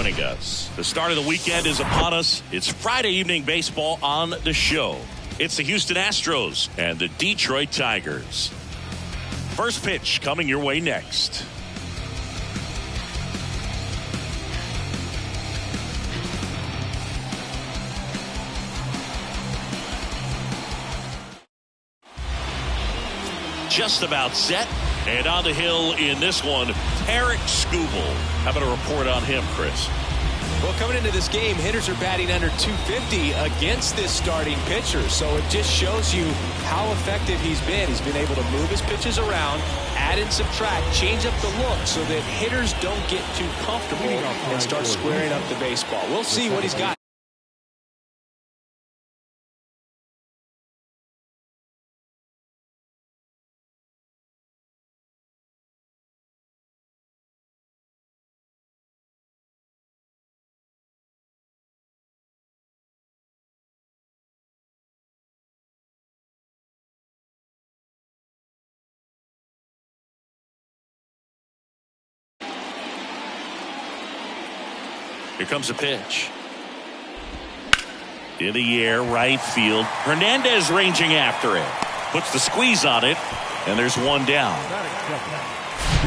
joining us. The start of the weekend is upon us. It's Friday evening baseball on the show. It's the Houston Astros and the Detroit Tigers. First pitch coming your way next. Just about set. And on the hill in this one, Eric Skubal. How about a report on him, Chris? Well, coming into this game, hitters are batting under 250 against this starting pitcher. So it just shows you how effective he's been. He's been able to move his pitches around, add and subtract, change up the look so that hitters don't get too comfortable and start squaring up the baseball. We'll see what he's got. Here comes a pitch. In the air, right field. Hernandez ranging after it. Puts the squeeze on it, and there's one down.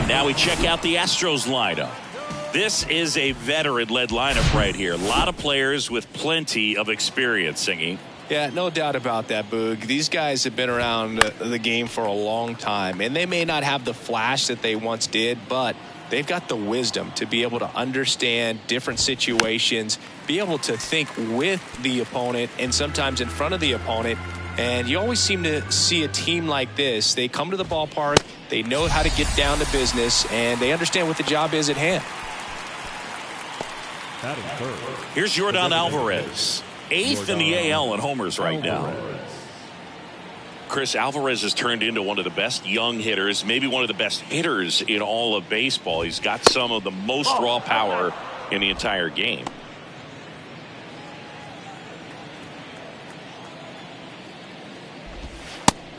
Now we check out the Astros lineup. This is a veteran-led lineup right here. A lot of players with plenty of experience, Singy. Yeah, no doubt about that, Boog. These guys have been around the game for a long time, and they may not have the flash that they once did, but they've got the wisdom to be able to understand different situations, be able to think with the opponent and sometimes in front of the opponent. And you always seem to see a team like this. They come to the ballpark, they know how to get down to business, and they understand what the job is at hand. Here's Yordan Alvarez, 8th in the AL in homers right now. Chris, Alvarez has turned into one of the best young hitters, maybe one of the best hitters in all of baseball. He's got some of the most raw power in the entire game.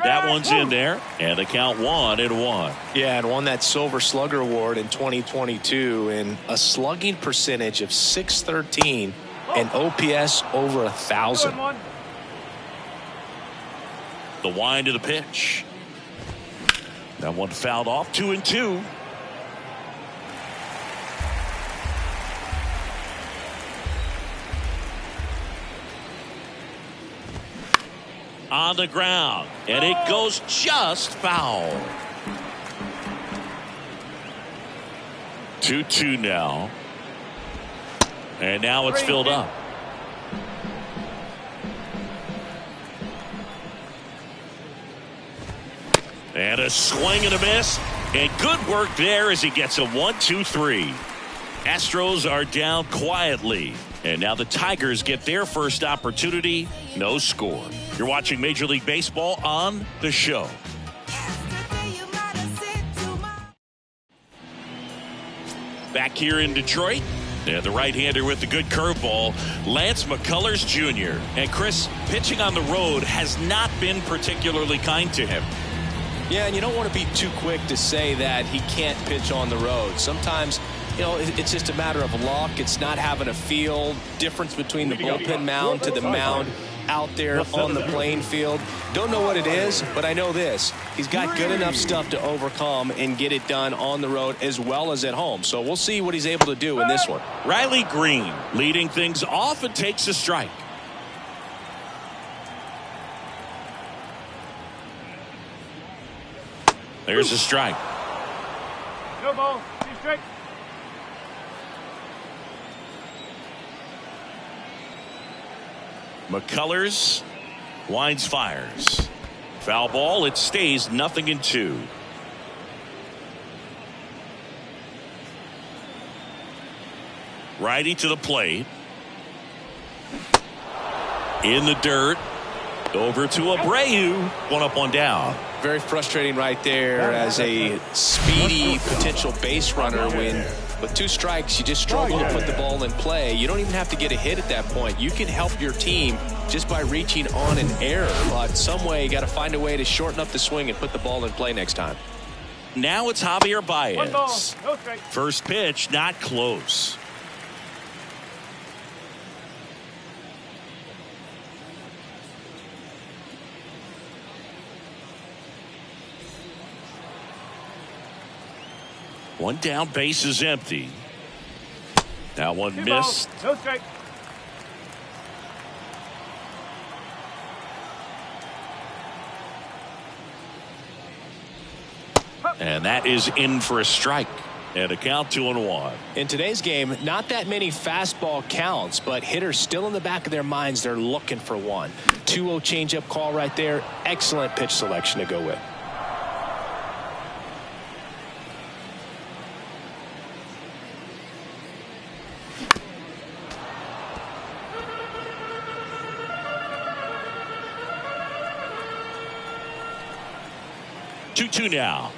That one's in there, and the count 1-1. Yeah, and won that Silver Slugger Award in 2022, and a slugging percentage of .613 and OPS over 1,000. The wind of the pitch. That one fouled off. 2-2. On the ground, and it goes just foul. 2-2 now, and now it's filled up. And a swing and a miss, and good work there as he gets a 1-2-3. Astros are down quietly, and now the Tigers get their first opportunity. No score. You're watching Major League Baseball on the show. Back here in Detroit, and the right-hander with the good curveball, Lance McCullers Jr. And Chris, pitching on the road has not been particularly kind to him. Yeah, and you don't want to be too quick to say that he can't pitch on the road. Sometimes, you know, it's just a matter of luck. It's not having a feel. Difference between the bullpen mound to the mound out there on the playing field. Don't know what it is, but I know this. He's got good enough stuff to overcome and get it done on the road as well as at home. So we'll see what he's able to do in this one. Riley Green leading things off and takes a strike. There's a strike. No ball. Strike. McCullers winds, fires. Foul ball. It stays 0-2. Righty to the plate. In the dirt. Over to Abreu. One up, one down. Very frustrating right there as a speedy potential base runner when with 2 strikes you just struggle to put the ball in play. You don't even have to get a hit at that point. You can help your team just by reaching on an error, but some way you got to find a way to shorten up the swing and put the ball in play next time. Now it's Javier Baez. 1 ball, no strike. First pitch not close. One down, base is empty. That one Two missed. balls, no strike. And that is in for a strike. And a count 2-1. In today's game, not that many fastball counts, but hitters still in the back of their minds, they're looking for one. 2-0 changeup call right there. Excellent pitch selection to go with. Two now.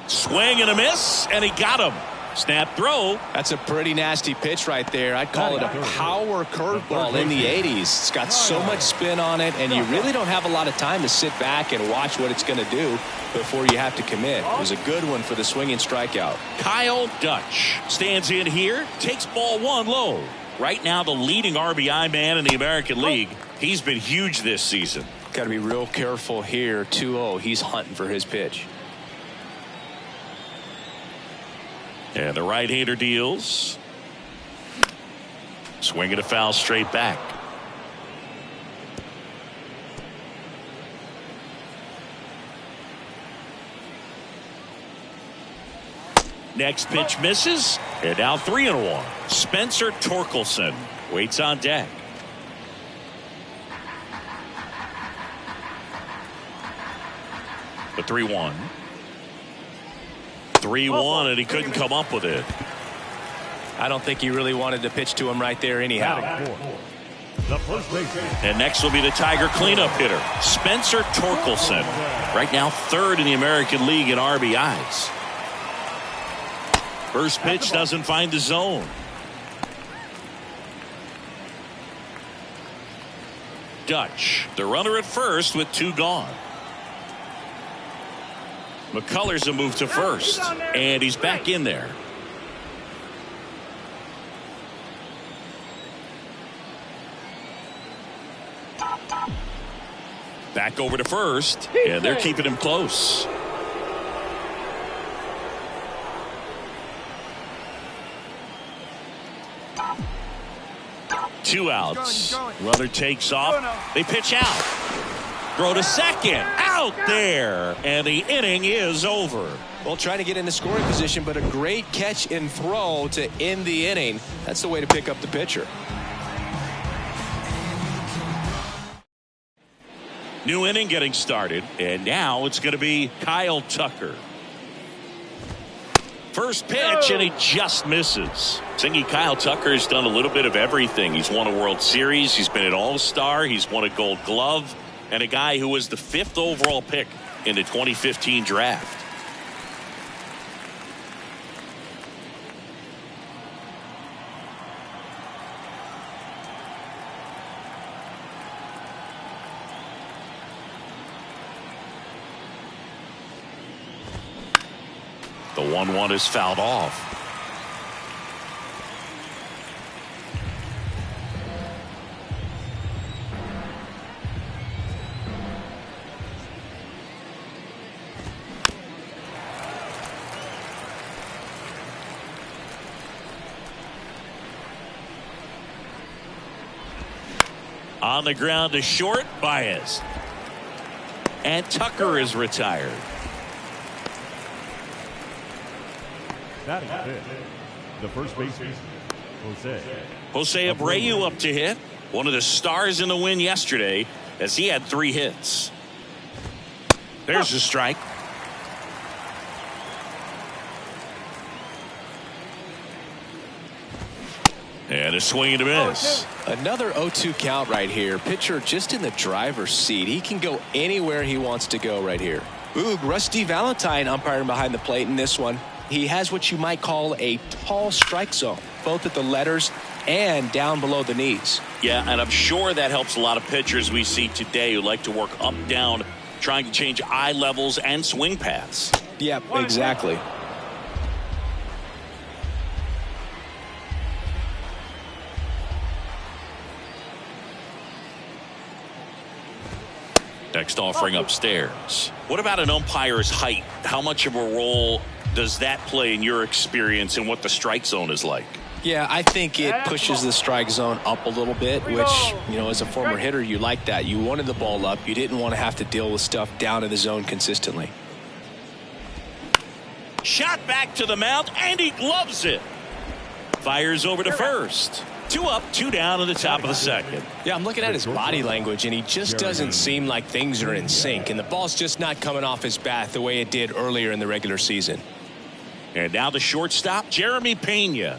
Swing and a miss, and he got him. Snap throw. That's a pretty nasty pitch right there. I'd call it a power curveball in the 80s. It's got so much spin on it, and you really don't have a lot of time to sit back and watch what it's going to do before you have to commit. It was a good one for the swinging strikeout. Kyle Dutch stands in here, takes ball one low. Right now, the leading RBI man in the American League. He's been huge this season. Got to be real careful here. 2-0. He's hunting for his pitch. And the right-hander deals. Swinging a foul straight back. Next pitch misses. And now 3-1. Spencer Torkelson waits on deck. The 3-1. 3-1, and he couldn't come up with it. I don't think he really wanted to pitch to him right there anyhow. And next will be the Tiger cleanup hitter, Spencer Torkelson. Right now, third in the American League in RBIs. First pitch doesn't find the zone. Dutch, the runner at first with two gone. McCullers a move to first, and he's back in there. Back over to first, and they're keeping him close. Two outs. Runner takes off. They pitch out. Throw to second. Out there. And the inning is over. Well, trying to get into scoring position, but a great catch and throw to end the inning. That's the way to pick up the pitcher. New inning getting started. And now it's going to be Kyle Tucker. First pitch, and he just misses. Thinking Kyle Tucker has done a little bit of everything. He's won a World Series. He's been an All-Star. He's won a Gold Glove. And a guy who was the 5th overall pick in the 2015 draft. The 1-1 is fouled off. On the ground to short, Baez. And Tucker is retired. Batting fifth, the first baseman, Jose Abreu up to hit. One of the stars in the win yesterday as he had 3 hits. There's a strike. And a swing and a miss. Another 0-2 count right here. Pitcher just in the driver's seat. He can go anywhere he wants to go right here. Boog, Rusty Valentine umpiring behind the plate in this one. He has what you might call a tall strike zone, both at the letters and down below the knees. Yeah, and I'm sure that helps a lot of pitchers we see today who like to work up, down, trying to change eye levels and swing paths. Yep, exactly. Next offering upstairs. What about an umpire's height? How much of a role does that play in your experience and what the strike zone is like? Yeah, I think it pushes the strike zone up a little bit, which, as a former hitter, you like that. You wanted the ball up. You didn't want to have to deal with stuff down in the zone consistently. Shot back to the mound, and he gloves it. Fires over to first. 2 up, 2 down in the top of the second. Yeah, I'm looking at his body language, and he just doesn't seem like things are in sync, and the ball's just not coming off his bat the way it did earlier in the regular season. And now the shortstop, Jeremy Pena.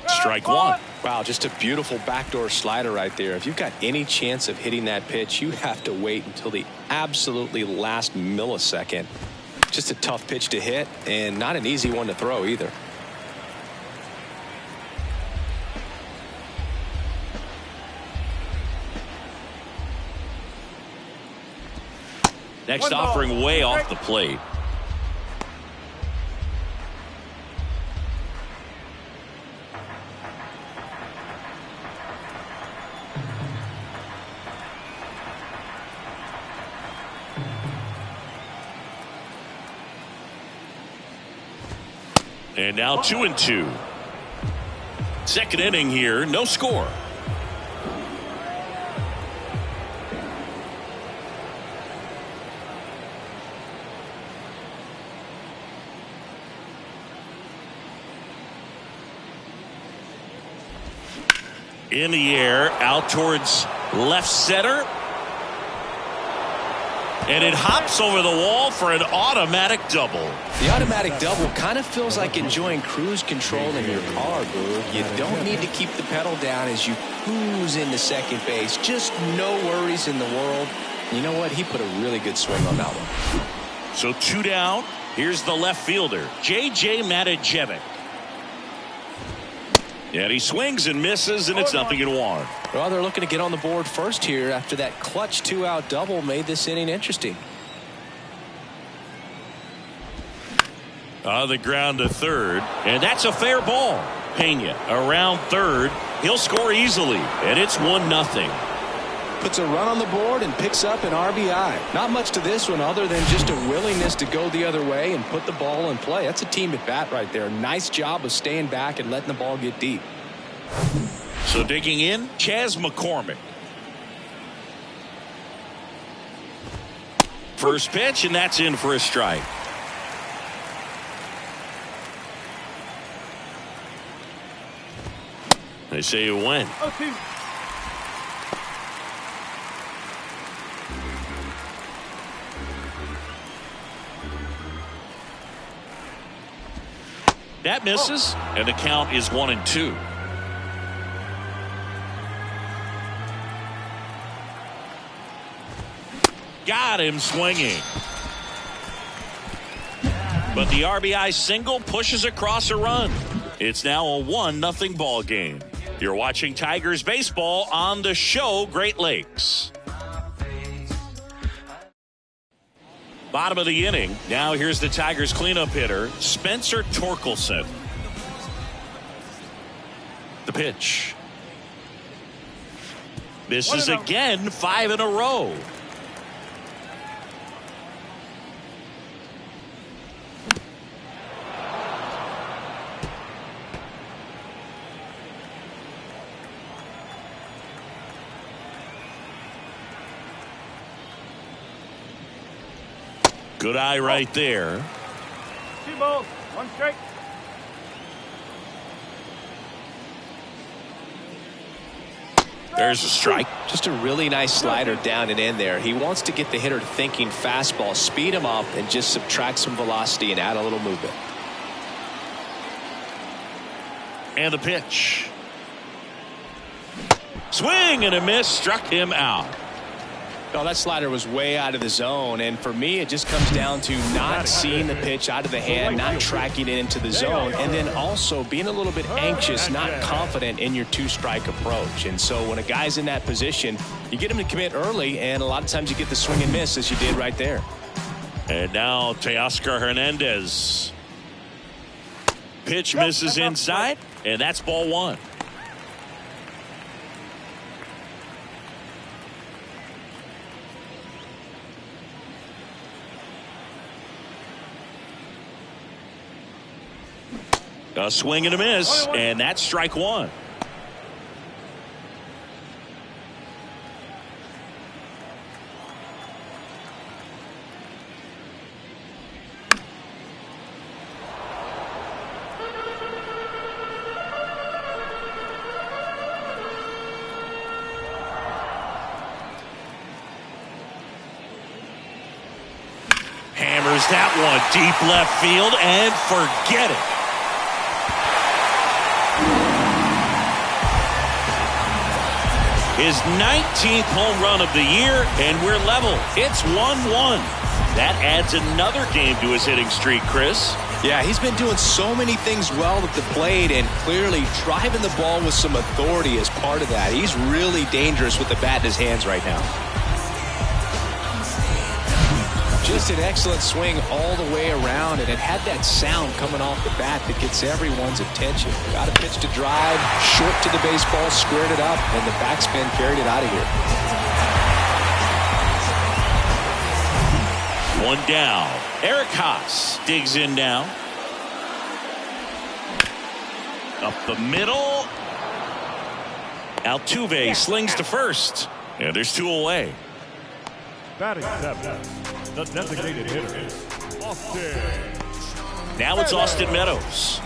Strike one. Wow, just a beautiful backdoor slider right there. If you've got any chance of hitting that pitch, you have to wait until the absolutely last millisecond. Just a tough pitch to hit, and not an easy one to throw either. Next offering way off the plate. And now 2-2. Second inning here, no score. In the air, out towards left center. And it hops over the wall for an automatic double. The automatic double kind of feels like enjoying cruise control in your car, Boog. You don't need to keep the pedal down as you cruise into second base. Just no worries in the world. You know what? He put a really good swing on that one. So 2 down. Here's the left fielder, J.J. Matijevic. And he swings and misses, and it's 0-1. Well, they're looking to get on the board first here after that clutch 2-out double made this inning interesting. On the ground to third, and that's a fair ball. Pena around third. He'll score easily, and it's 1-0. Puts a run on the board and picks up an RBI. Not much to this one other than just a willingness to go the other way and put the ball in play. That's a team at bat right there. Nice job of staying back and letting the ball get deep. So digging in, Chas McCormick. First pitch, and that's in for a strike. They say you win. That misses, and the count is 1-2. Got him swinging. But the RBI single pushes across a run. It's now a 1-0 ball game. You're watching Tigers baseball on the show Great Lakes. Bottom of the inning. Now here's the Tigers cleanup hitter, Spencer Torkelson. The pitch. This is again 5 in a row. Good eye right there. 2 balls, 1 strike. There's a strike. Just a really nice slider down and in there. He wants to get the hitter thinking fastball, speed him up, and just subtract some velocity and add a little movement. And the pitch. Swing and a miss, struck him out. Oh, that slider was way out of the zone, and for me it just comes down to not seeing the pitch out of the hand, not tracking it into the zone, and then also being a little bit anxious, not confident in your 2-strike approach. And so when a guy's in that position, you get him to commit early, and a lot of times you get the swing and miss as you did right there. And now Teoscar Hernandez. Pitch misses inside, and that's ball 1. A swing and a miss, and that's strike one. Hammers that one deep left field and forget it. His 19th home run of the year, and we're level. It's 1-1. That adds another game to his hitting streak, Chris. Yeah, he's been doing so many things well at the plate and clearly driving the ball with some authority as part of that. He's really dangerous with the bat in his hands right now. Just an excellent swing all the way around, and it had that sound coming off the bat that gets everyone's attention. Got a pitch to drive, short to the baseball, squared it up, and the backspin carried it out of here. One down. Eric Haas digs in now. Up the middle. Altuve slings to first. And there's two away. Batting seventh, the designated hitter, Austin. Now it's Austin Meadows.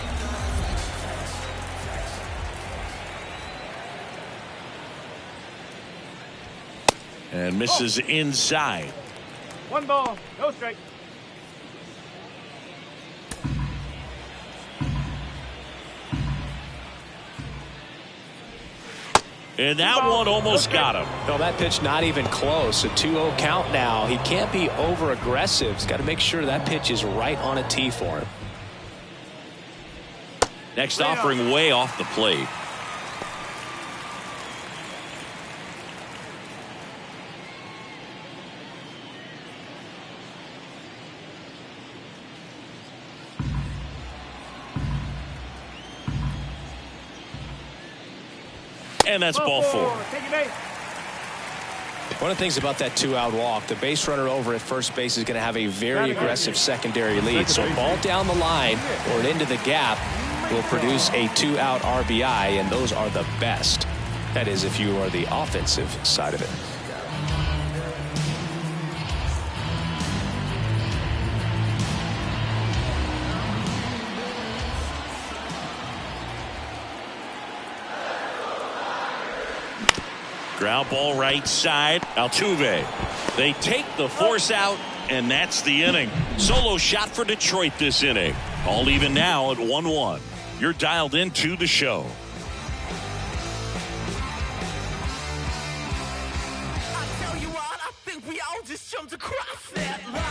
And misses inside. 1 ball, no strike. And that one almost got him. No, that pitch not even close. A 2-0 count now. He can't be over aggressive. He's got to make sure that pitch is right on a tee for him. Next offering way off the plate. And that's ball 4. One of the things about that 2-out walk, the base runner over at first base is going to have a very aggressive secondary lead. So a ball down the line or into the gap will produce a 2-out RBI, and those are the best. That is, if you are the offensive side of it. Ground ball right side. Altuve. They take the force out, and that's the inning. Solo shot for Detroit this inning. All even now at 1-1. You're dialed into the show. I tell you what, I think we all just jumped across that line.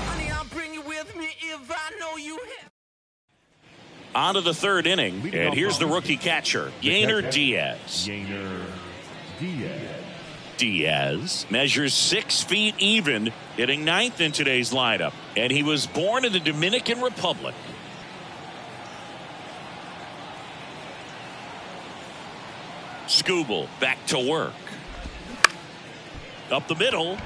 Honey, I'll bring you with me if I know you have. On to the third inning, and here's the rookie catcher, Yainer Diaz. Diaz measures 6 feet even, hitting 9th in today's lineup, and he was born in the Dominican Republic. Skubal back to work. Up the middle.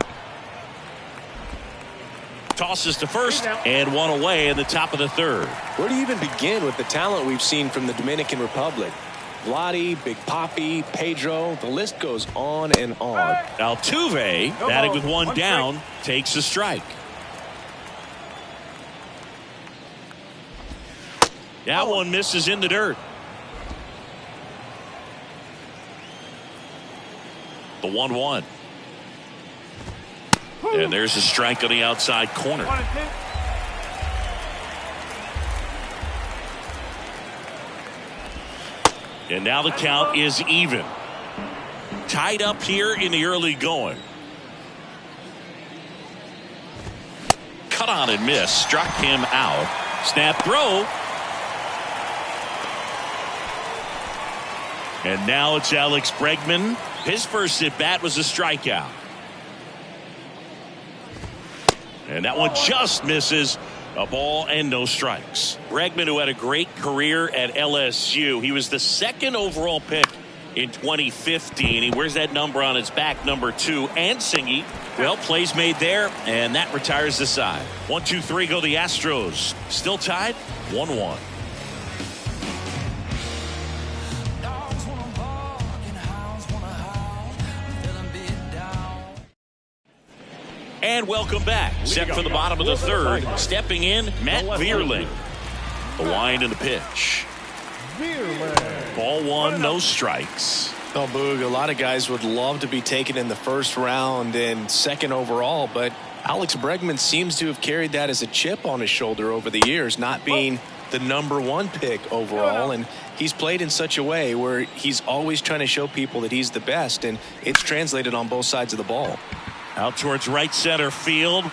Tosses to first, and one away in the top of the third. Where do you even begin with the talent we've seen from the Dominican Republic? Vladdy, Big Papi, Pedro, the list goes on and on. Altuve, batting with one down, takes a strike. That one misses in the dirt. The 1-1. And there's a strike on the outside corner. And now the count is even. Tied up here in the early going. Cut on and miss. Struck him out. Snap throw. And now it's Alex Bregman. His first at bat was a strikeout. And that one just misses. A ball and no strikes. Bregman, who had a great career at LSU. He was the 2nd overall pick in 2015. He wears that number on his back, number 2. And Singy, well, plays made there, and that retires the side. 1, 2, 3 go the Astros. Still tied, 1-1. And welcome back. Set for the bottom of the third. Stepping in, Matt Vierling. The wind and the pitch. Ball 1, no strikes. Oh, Boog, a lot of guys would love to be taken in the first round and second overall, but Alex Bregman seems to have carried that as a chip on his shoulder over the years, not being the number 1 pick overall. And he's played in such a way where he's always trying to show people that he's the best, and it's translated on both sides of the ball. Out towards right center field.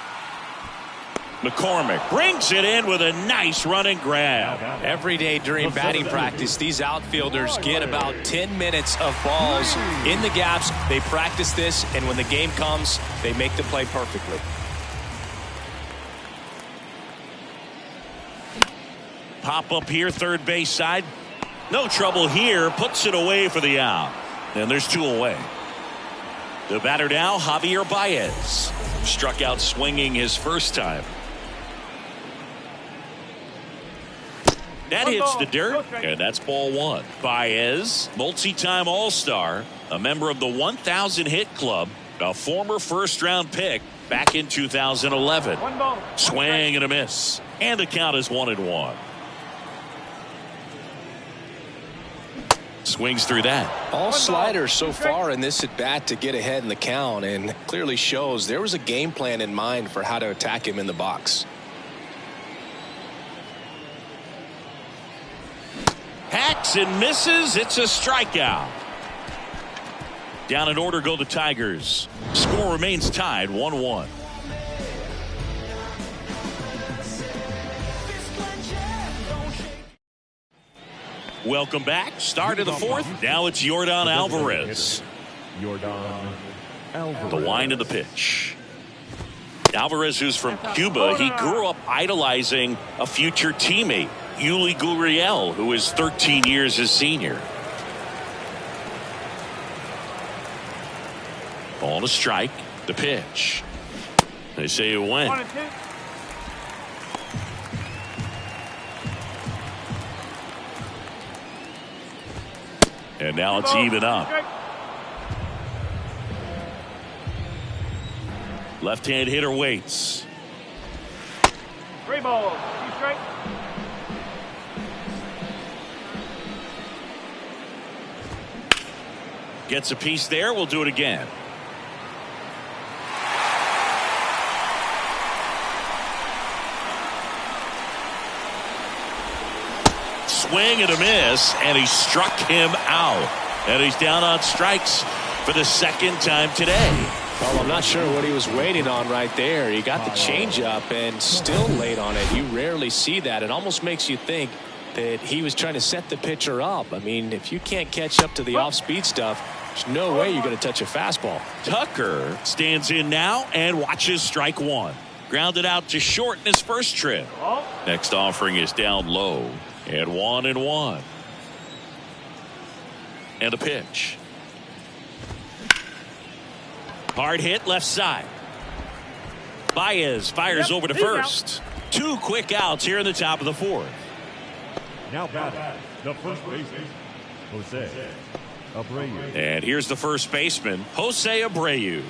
McCormick brings it in with a nice running grab. Every day during batting practice, these outfielders get about 10 minutes of balls in the gaps. They practice this, and when the game comes, they make the play perfectly. Pop up here, third base side. No trouble here. Puts it away for the out. And there's 2 away. The batter now, Javier Baez. Struck out swinging his first time. That hits the dirt, and that's ball 1. Baez, multi-time All-Star, a member of the 1,000 hit club, a former first-round pick back in 2011. Swing and a miss, and the count is 1-1. Swings through that. All sliders so far in this at bat to get ahead in the count, and clearly shows there was a game plan in mind for how to attack him in the box. Hacks and misses. It's a strikeout. Down in order go the Tigers. Score remains tied 1-1. Welcome back. Start of the 4th. Now it's Yordan Alvarez. The wind of the pitch. Alvarez, who's from Cuba, he grew up idolizing a future teammate, Yuli Gurriel, who is 13 years his senior. Ball to strike. The pitch. They say it went. 1 and 2. And now it's even up. Left-hand hitter waits. 3 balls. 2 straight. Gets a piece there. We'll do it again. Swing and a miss, and he struck him out. And he's down on strikes for the 2nd time today. Well, I'm not sure what he was waiting on right there. He got the changeup and still late on it. You rarely see that. It almost makes you think that he was trying to set the pitcher up. I mean, if you can't catch up to the off-speed stuff, there's no way you're going to touch a fastball. Tucker stands in now and watches strike 1. Grounded out to short in his first trip. Next offering is down low. And 1-1. And a pitch. Hard hit left side. Baez fires over to first. 2 quick outs here in the top of the 4th. Now batting, the first baseman, Jose Abreu. And here's the first baseman, Jose Abreu.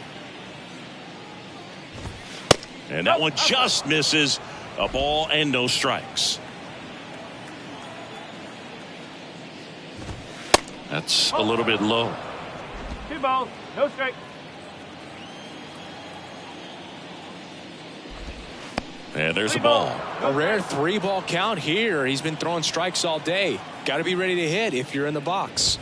And that one just misses. A ball and no strikes. That's a little bit low. 2 balls. No strike. And there's a ball. A rare 3-ball count here. He's been throwing strikes all day. Got to be ready to hit if you're in the box.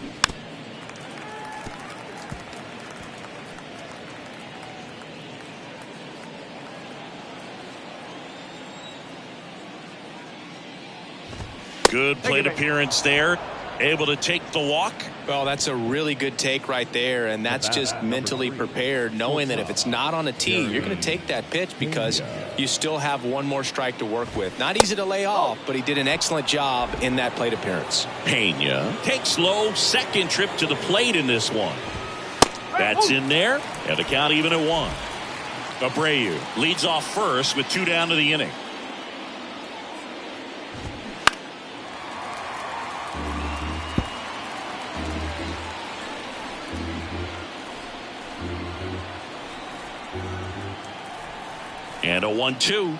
Good plate appearance there. able to take the walk. Well, that's a really good take right there, and that's just mentally prepared, knowing that if it's not on a tee, you're going to take that pitch because you still have one more strike to work with. Not easy to lay off, but he did an excellent job in that plate appearance. Pena takes low, second trip to the plate in this one. That's in there, and the count even at 1. Abreu leads off first with 2 down to the inning. And a 1-2.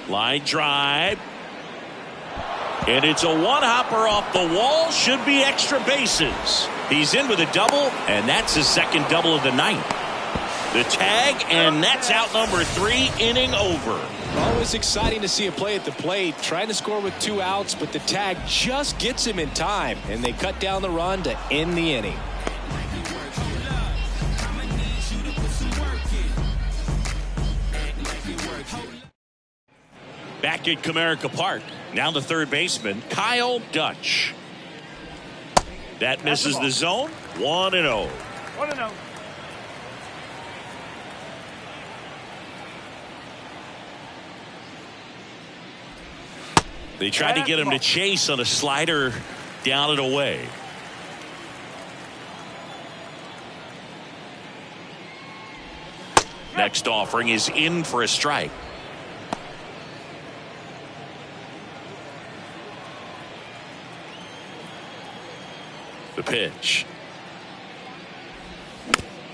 Line drive. And it's a one-hopper off the wall. Should be extra bases. He's in with a double, and that's his second double of the night. The tag, and that's out number 3, inning over. Always exciting to see a play at the plate. Trying to score with 2 outs, but the tag just gets him in time, and they cut down the run to end the inning. Back at Comerica Park. Now the third baseman, Kyle Dutch. That misses the zone. 1-0. 1-0. They tried to get him to chase on a slider down and away. Next offering is in for a strike. The pitch.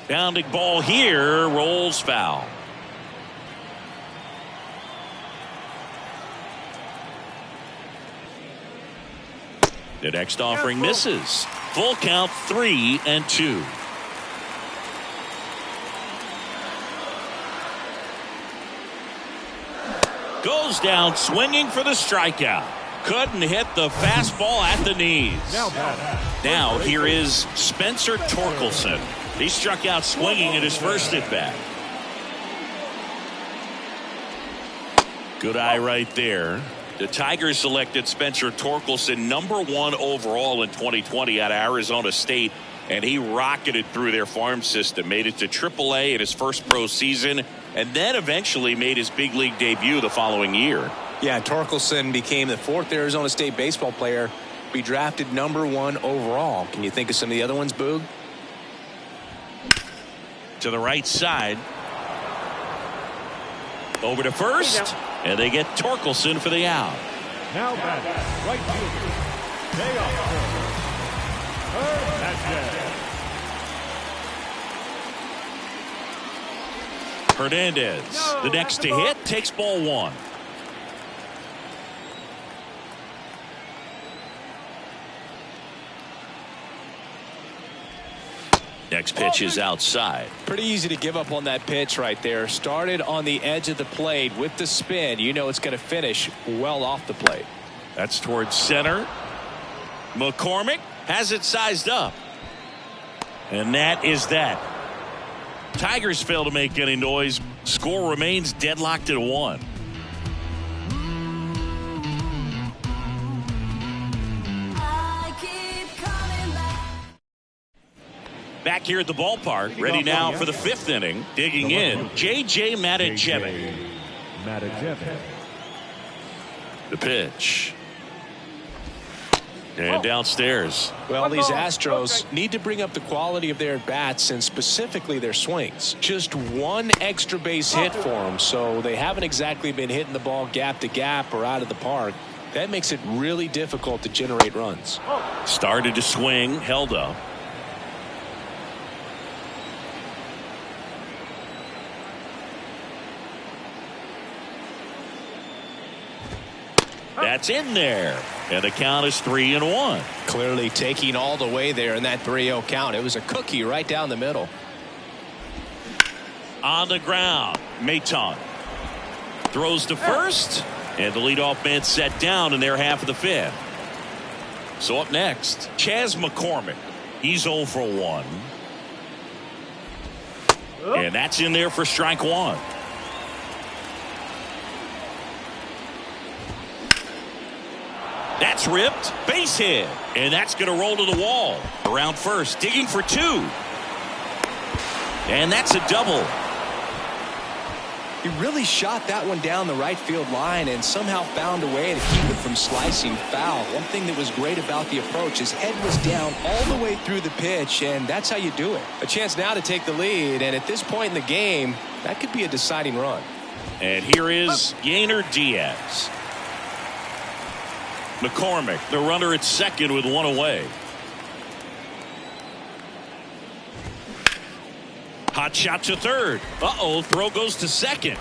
Bounding ball here, rolls foul. The next offering misses. Full count, 3-2. Goes down swinging for the strikeout. Couldn't hit the fastball at the knees. Now here is Spencer Torkelson. He struck out swinging in his first at bat. Good eye right there. The Tigers selected Spencer Torkelson #1 overall in 2020 out of Arizona State, and he rocketed through their farm system, made it to AAA in his first pro season, and then eventually made his big league debut the following year. Yeah, Torkelson became the 4th Arizona State baseball player to be drafted #1 overall. Can you think of some of the other ones, Boog? To the right side. Over to first. And they get Torkelson for the out. Now batting, right fielder, day off Hernandez, the next to hit, takes ball 1. Next pitch is outside. Pretty easy to give up on that pitch right there. Started on the edge of the plate with the spin. You know it's going to finish well off the plate. That's towards center. McCormick has it sized up. And that is that. Tigers fail to make any noise. Score remains deadlocked at 1. Back here at the ballpark, ready now for the 5th inning. Digging in, J.J. Matijevic. The pitch. And downstairs. Well, these Astros need to bring up the quality of their bats and specifically their swings. Just one extra base hit for them, so they haven't exactly been hitting the ball gap to gap or out of the park. That makes it really difficult to generate runs. Started to swing, held up. That's in there. And the count is 3-1. Clearly taking all the way there in that 3-0 count. It was a cookie right down the middle. On the ground, Maton throws to first, and the leadoff man set down in their half of the 5th. So up next, Chas McCormick. He's 0 for 1. And that's in there for strike 1. That's ripped. Base hit. And that's going to roll to the wall. Around first. Digging for 2. And that's a double. He really shot that one down the right field line and somehow found a way to keep it from slicing foul. One thing that was great about the approach, his head was down all the way through the pitch, and that's how you do it. A chance now to take the lead, and at this point in the game, that could be a deciding run. And here is Yainer Diaz. McCormick, the runner at second with 1 away. Hot shot to third. Uh-oh, throw goes to second.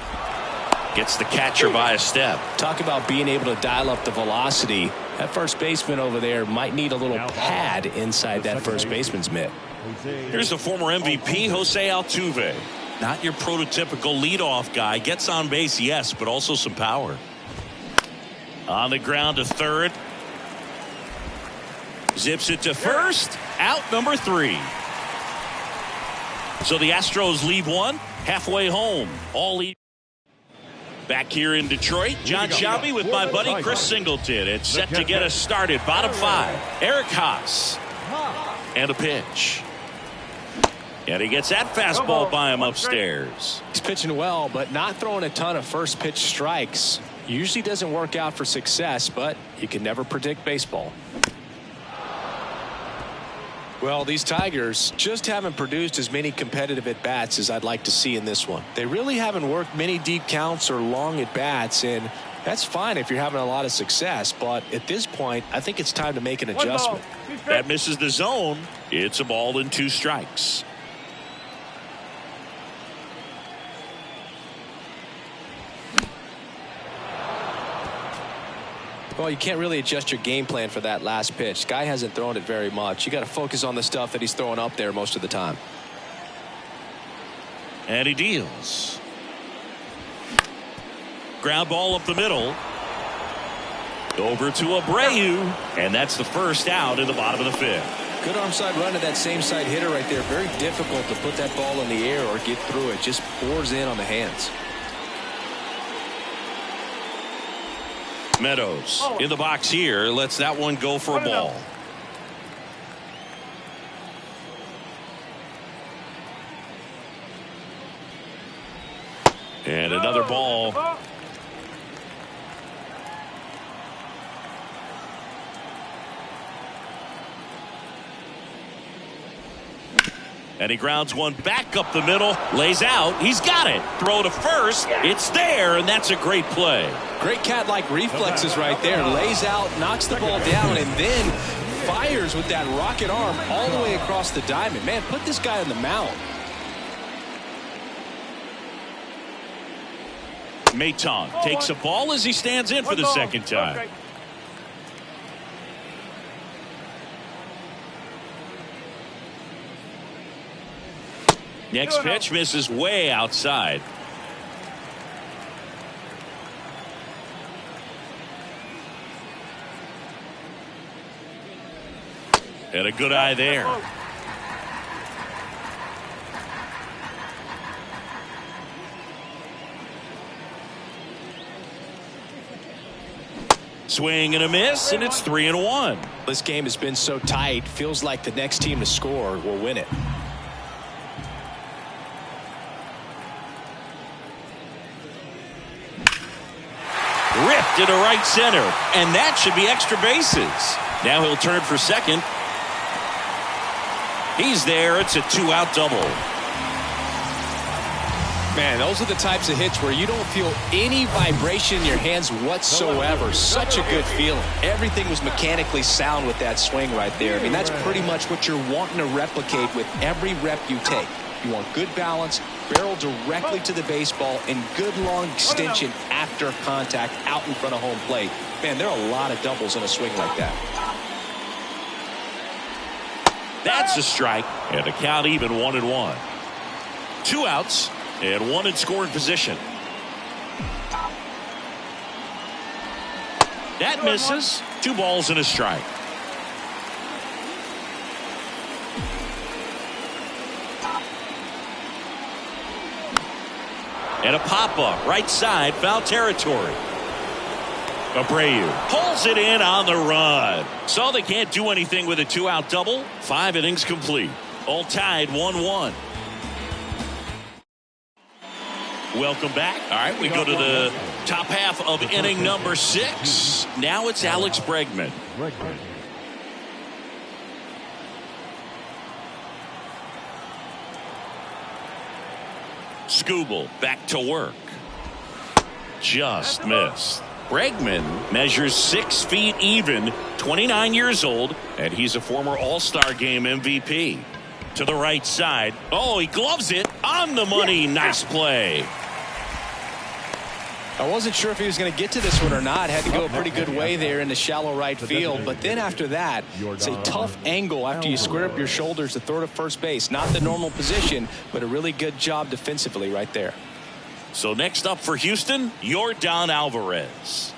Gets the catcher by a step. Talk about being able to dial up the velocity. That first baseman over there might need a little pad inside that first baseman's mitt. Here's the former MVP, Jose Altuve. Not your prototypical leadoff guy. Gets on base, yes, but also some power. On the ground to third. Zips it to first. Out number 3. So the Astros leave 1, halfway home. All lead. Back here in Detroit, John Shelby with my buddy Chris Singleton. It's set to get us started. Bottom 5, Eric Haas. And a pitch. And he gets that fastball by him upstairs. He's pitching well, but not throwing a ton of first pitch strikes. Usually doesn't work out for success, but you can never predict baseball. Well, these Tigers just haven't produced as many competitive at-bats as I'd like to see in this one. They really haven't worked many deep counts or long at-bats, and that's fine if you're having a lot of success, but at this point, I think it's time to make an adjustment. That misses the zone. It's a ball and 2 strikes. Well, you can't really adjust your game plan for that last pitch. Guy hasn't thrown it very much. You got to focus on the stuff that he's throwing up there most of the time. And he deals. Ground ball up the middle. Over to Abreu. And that's the first out in the bottom of the 5th. Good arm side run to that same side hitter right there. Very difficult to put that ball in the air or get through it. Just pours in on the hands. Meadows in the box here. Lets that one go for a ball. And another ball. And he grounds one back up the middle. Lays out. He's got it. Throw to first. It's there, and that's a great play. Great cat-like reflexes right there. Lays out, knocks the ball down, and then fires with that rocket arm all the way across the diamond. Man, put this guy on the mound. Maton takes a ball as he stands in for the second time. Next pitch misses way outside. And a good eye there. Swing and a miss, and it's 3-1. This game has been so tight. Feels like the next team to score will win it. Ripped into right center, and that should be extra bases. Now he'll turn for second. He's there. It's a 2-out double. Man, those are the types of hits where you don't feel any vibration in your hands whatsoever. Such a good feeling. Everything was mechanically sound with that swing right there. I mean, that's pretty much what you're wanting to replicate with every rep you take. You want good balance, barrel directly to the baseball, and good long extension after contact out in front of home plate. Man, there are a lot of doubles in a swing like that. That's a strike, and the count even 1-1. 2 outs and 1 in scoring position. That misses. 2 balls and a strike. And a pop-up right side, foul territory. Abreu pulls it in on the run. So they can't do anything with a 2-out double. 5 innings complete. All tied 1-1. Welcome back. All right, we go to the top half of inning number 6. Now it's Alex Bregman. Skubal back to work. Just missed. Bregman measures 6 feet even, 29 years old, and he's a former All-Star Game MVP. To the right side. Oh, he gloves it on the money. Nice play. I wasn't sure if he was going to get to this one or not. Had to go a pretty good way there in the shallow right field. But then after that, it's a tough angle after you square up your shoulders to throw to first base. Not the normal position, but a really good job defensively right there. So next up for Houston, Yordan Alvarez.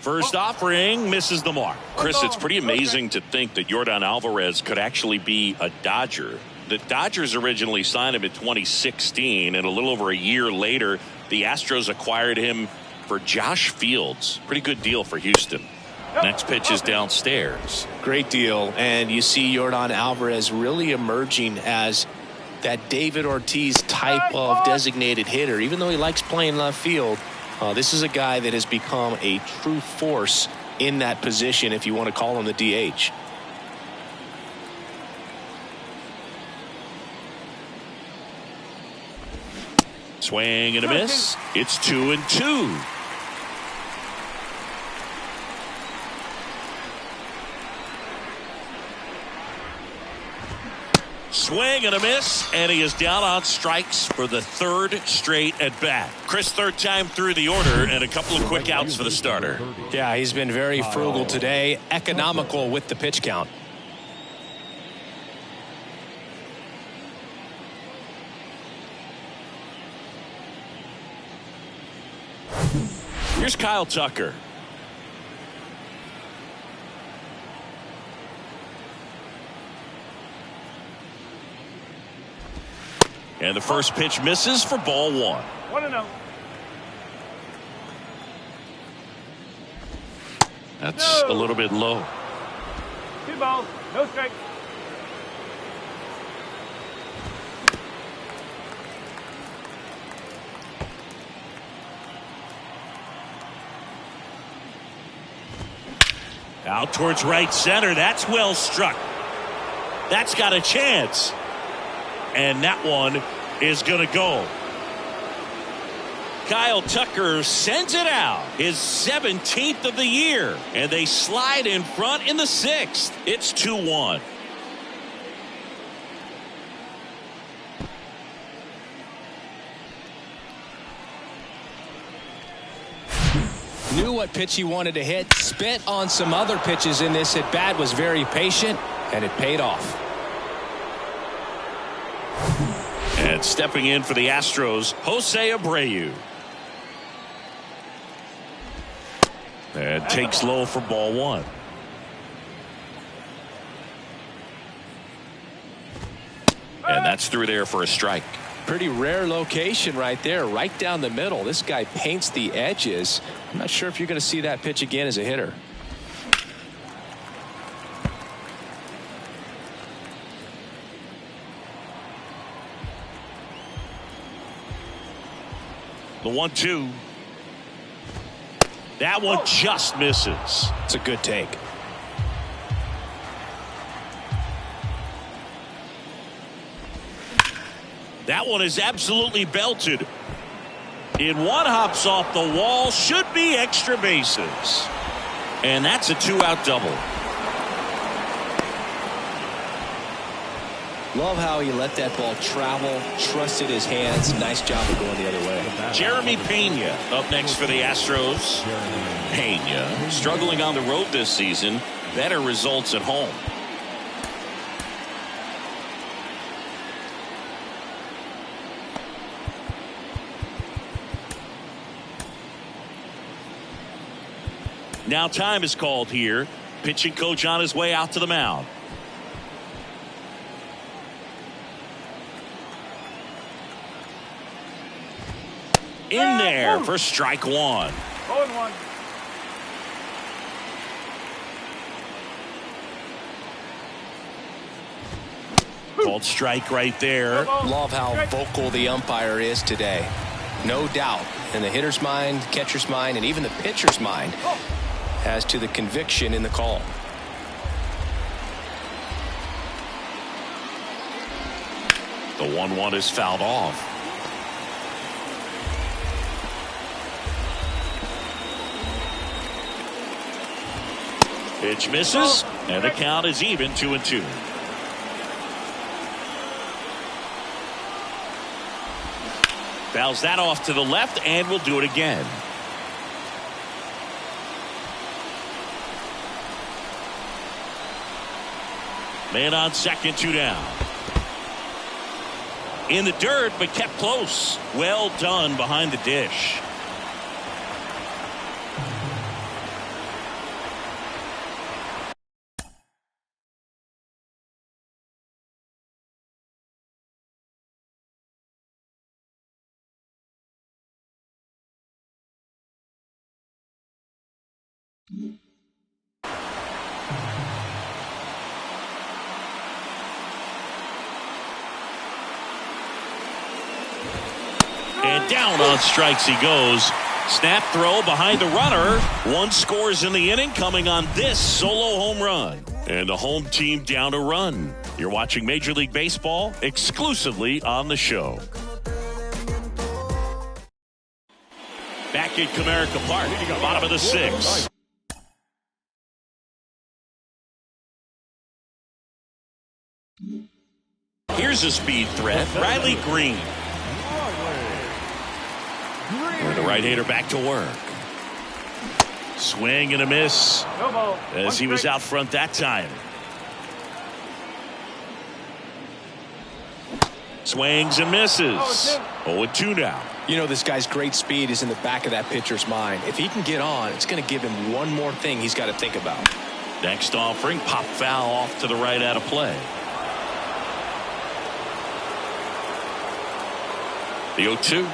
First offering misses the mark. Chris, it's pretty amazing to think that Yordan Alvarez could actually be a Dodger. The Dodgers originally signed him in 2016, and a little over a year later, the Astros acquired him for Josh Fields. Pretty good deal for Houston. Next pitch is downstairs. Great deal, and you see Yordan Alvarez really emerging as that David Ortiz type of designated hitter. Even though he likes playing left field, this is a guy that has become a true force in that position, if you want to call him the DH. Swing and a miss. It's 2-2. Swing and a miss, and he is down on strikes for the 3rd straight at bat. Chris, 3rd time through the order, and a couple of quick outs for the starter. Yeah, he's been very frugal today, economical with the pitch count. Here's Kyle Tucker. And the first pitch misses for ball 1. 1-0. That's a little bit low. 2 balls, no strikes. Out towards right center. That's well struck. That's got a chance. And that one is going to go. Kyle Tucker sends it out. His 17th of the year. And they slide in front in the 6th. It's 2-1. Knew what pitch he wanted to hit. Spent on some other pitches in this at bat. Was very patient, and it paid off. And stepping in for the Astros, Jose Abreu. And takes low for ball 1. And that's through there for a strike. Pretty rare location right there, right down the middle. This guy paints the edges. I'm not sure if you're going to see that pitch again as a hitter. The 1-2. That one just misses. It's a good take. That one is absolutely belted. In one hops off the wall. Should be extra bases. And that's a 2-out double. Love how he let that ball travel, trusted his hands. Nice job of going the other way. Jeremy Pena up next for the Astros. Pena struggling on the road this season. Better results at home. Now time is called here. Pitching coach on his way out to the mound. in there for strike one. 0-1. Called strike right there. Love how vocal the umpire is today. No doubt in the hitter's mind, catcher's mind, and even the pitcher's mind as to the conviction in the call. The 1-1 is fouled off. Pitch misses, and the count is even 2-2. Fouls that off to the left, and will do it again. Man on second, 2 down. In the dirt, but kept close. Well done behind the dish. And down on strikes he goes. Snap throw behind the runner. One scores in the inning, coming on this solo home run. And the home team down a run. You're watching Major League Baseball exclusively on the show. Back at Comerica Park, bottom of the 6th. Here's a speed threat, Riley Green. And the right-hander back to work. Swing and a miss as he was out front that time. Swings and misses. 0-2 now. You know, this guy's great speed is in the back of that pitcher's mind. If he can get on, it's going to give him one more thing he's got to think about. Next offering, pop foul off to the right out of play. The 0-2.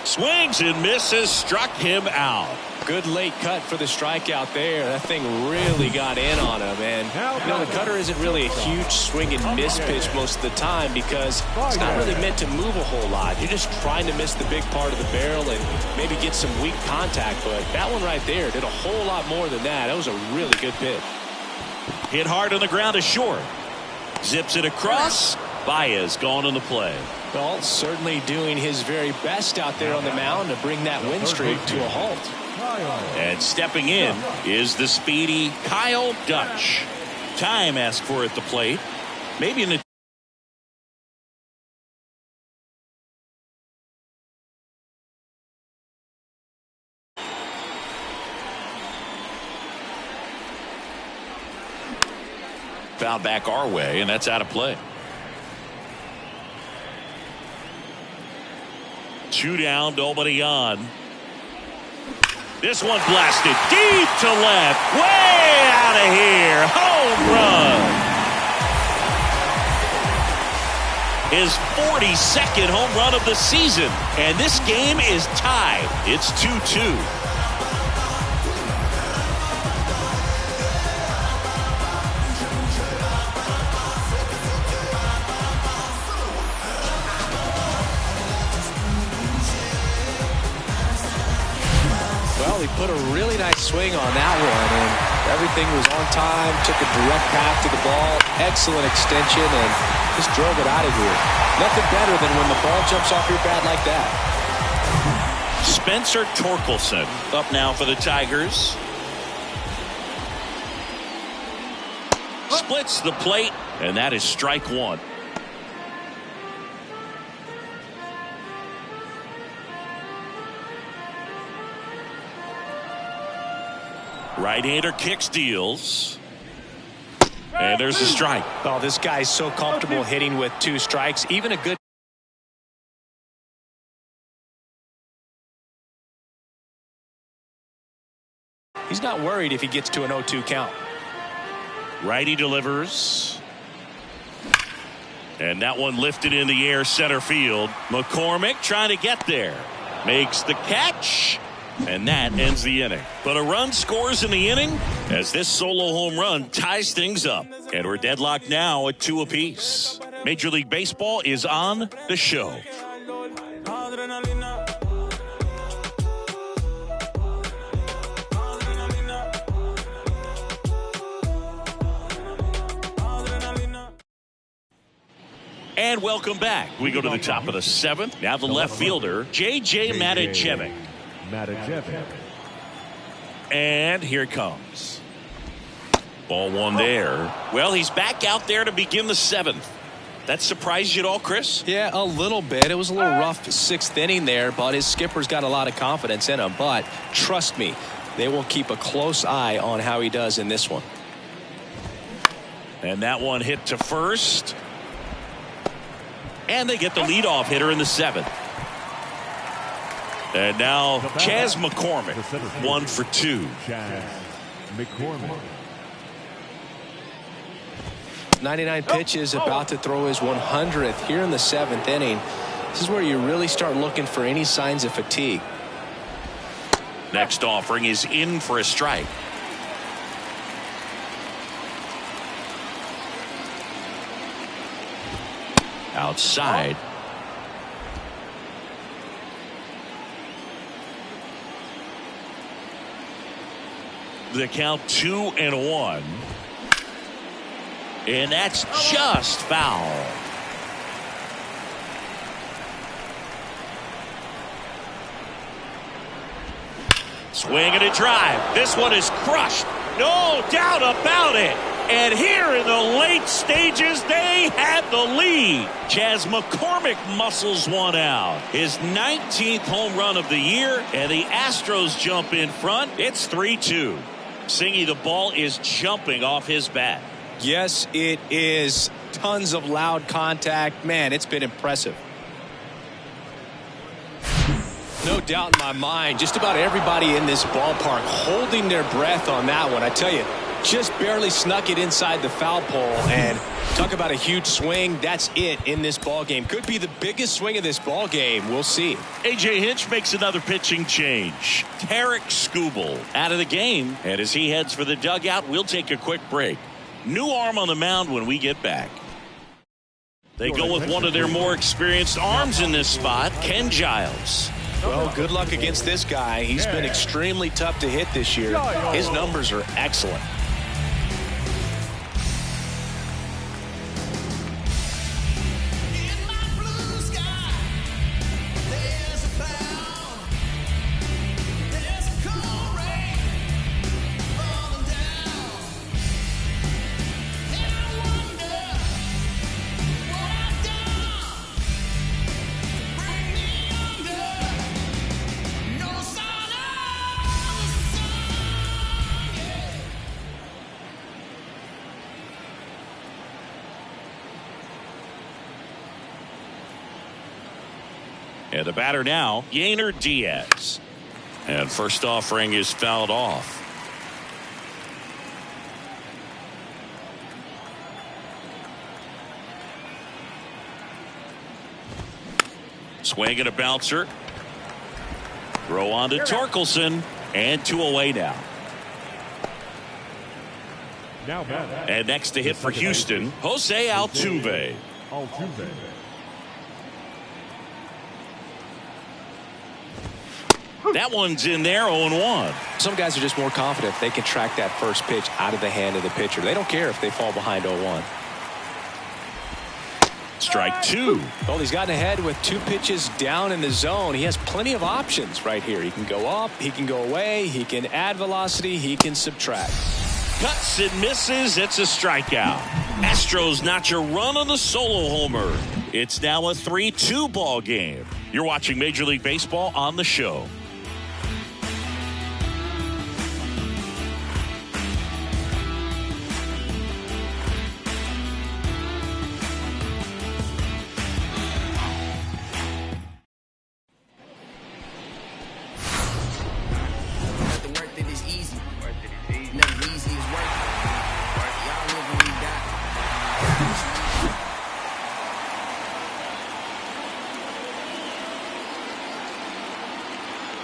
Swings and misses, struck him out. Good late cut for the strikeout there. That thing really got in on him. And you know, the cutter isn't really a huge swing and miss pitch most of the time because it's not really meant to move a whole lot. You're just trying to miss the big part of the barrel and maybe get some weak contact. But that one right there did a whole lot more than that. That was a really good pitch. Hit hard on the ground is short. Zips it across. Baez gone in the play. Well, certainly doing his very best out there on the mound to bring that win streak to a halt. And stepping in is the speedy Kyle Dutch. Time asked for at the plate. Maybe in the foul back our way, and that's out of play. 2 down, nobody on. This one blasted deep to left. Way out of here. Home run. His 42nd home run of the season. And this game is tied. It's 2-2. He put a really nice swing on that one, and everything was on time, took a direct path to the ball, excellent extension, and just drove it out of here. Nothing better than when the ball jumps off your bat like that. Spencer Torkelson up now for the Tigers. Splits the plate, and that is strike one. Right-hander kicks, deals. And there's a strike. Oh, this guy's so comfortable hitting with 2 strikes. Even a good... He's not worried if he gets to an 0-2 count. Righty delivers. And that one lifted in the air center field. McCormick trying to get there. Makes the catch. And that ends the inning. But a run scores in the inning as this solo home run ties things up. And we're deadlocked now at 2 apiece. Major League Baseball is on the show. And welcome back. We go to the top of the 7th. Now the left fielder, J.J. Matijevic. And here it comes. Ball 1 there. Well, he's back out there to begin the 7th. That surprised you at all, Chris? Yeah, a little bit. It was a little rough 6th inning there, but his skipper's got a lot of confidence in him. But trust me, they will keep a close eye on how he does in this one. And that one hit to first. And they get the leadoff hitter in the 7th. And now Chas McCormick, 1 for 2. Chas McCormick. 99 pitches, about to throw his 100th here in the 7th inning. This is where you really start looking for any signs of fatigue. Next offering is in for a strike. Outside. The count 2-1. And that's just foul. Swing and a drive. This one is crushed. No doubt about it. And here in the late stages, they had the lead. Chas McCormick muscles one out. His 19th home run of the year, and the Astros jump in front. It's 3-2. Singy, the ball is jumping off his bat. Yes, it is. Tons of loud contact. Man, it's been impressive. No doubt in my mind, just about everybody in this ballpark holding their breath on that one. I tell you, just barely snuck it inside the foul pole, and talk about a huge swing. That's it in this ball game. Could be the biggest swing of this ball game. We'll see. A.J. Hinch makes another pitching change. Tarek Skubal out of the game, and as he heads for the dugout, we'll take a quick break. New arm on the mound when we get back. They go with one of their more experienced arms in this spot, Ken Giles. Well, good luck against this guy. He's been extremely tough to hit this year. His numbers are excellent. And the batter now, Yainer Diaz. And first offering is fouled off. Swing and a bouncer. Throw on to Torkelson. And 2 away now. And next to hit for Houston, Jose Altuve. That one's in there, 0-1. Some guys are just more confident if they can track that first pitch out of the hand of the pitcher. They don't care if they fall behind 0-1. Strike 2. Well, he's gotten ahead with 2 pitches down in the zone. He has plenty of options right here. He can go up, he can go away, he can add velocity, he can subtract. Cuts and misses. It's a strikeout. Astros notch a run on the solo homer. It's now a 3-2 ball game. You're watching Major League Baseball on the show.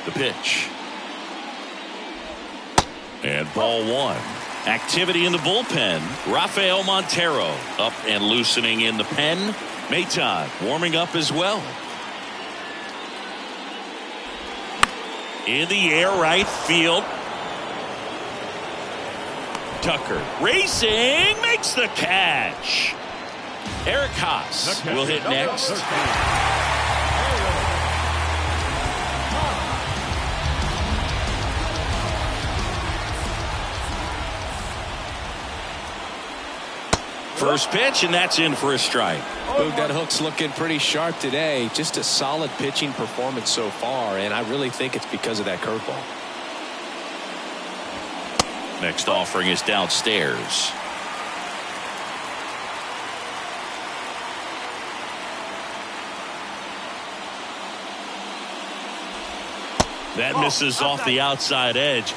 The pitch. And ball one. Activity in the bullpen. Rafael Montero up and loosening in the pen. Maton warming up as well. In the air, right field. Tucker racing, makes the catch. Eric Haas will hit next. First pitch, and that's in for a strike. Boog, that hook's looking pretty sharp today. Just a solid pitching performance so far, and I really think it's because of that curveball. Next offering is downstairs. That misses off the outside edge.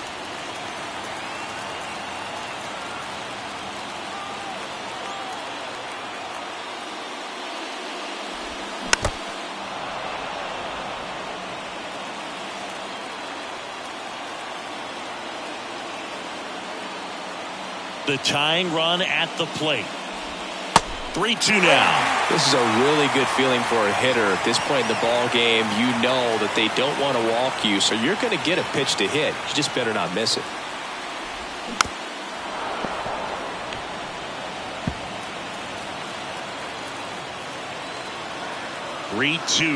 The tying run at the plate. 3-2 now. This is a really good feeling for a hitter at this point in the ball game. You know that they don't want to walk you, so you're going to get a pitch to hit. You just better not miss it.